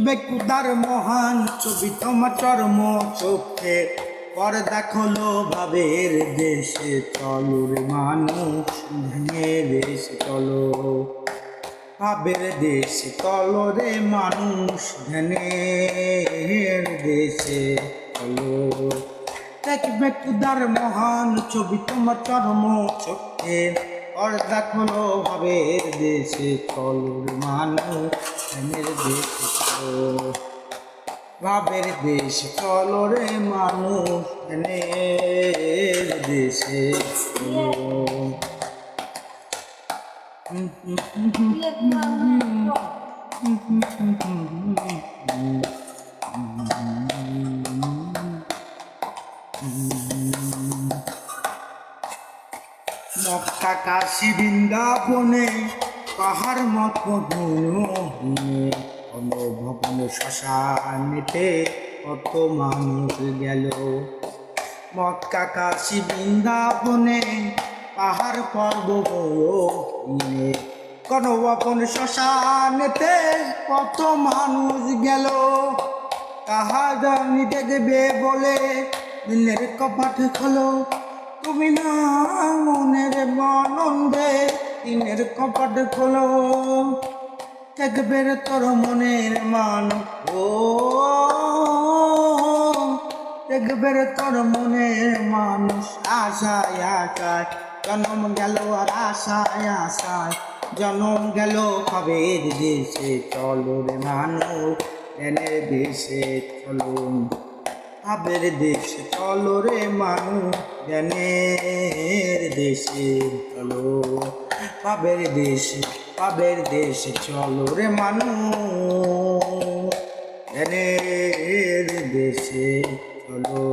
বেকুদার মহান ছবি তোমার চর্ম চোখে পর্দা খোলো ভাবের দেশে চলো রে মানুষ ভেঙে দেশে চলো ভাবের দেশে চলো রে মানুষ ধ্যানের দেশে চলো দেখবে কুদার মহান ছবি তোমার চর্ম চোখে পর্দা খোলো ভাবের দেশে চলো রে মানুষ ধ্যানের দেশে চলো ভাবের দেশে চলো রে মানুষ ধ্যানের দেশে চলো মক্কা কাশী বৃন্দাবনে পাহাড় মত ভবনে শ্মশানেতে কত মানুষ গেল মক্কা কাশী বৃন্দাবনে পাহাড় পর্বত গণভবন শ্মশানেতে কত মানুষ গেল তাহা জানি দেখবে বলে দিনের কপাট খোলো তুমি না মনের আনন্দে দিনের কপাট খোলো দেখবে তোর মনের মান ও দেখবে তোর মনের মানুষ আশায় আশায় জন্ম গেল আর আশায় আশায় জন্ম গেল ভাবের দেশে চলো রে মানুষ জ্ঞানের দেশে চলো ভাবের দেশে চলো রে মানুষ জ্ঞানের দেশে চলো ভাবের দেশে চলো রে মানুষ জ্ঞানের দেশে চলো।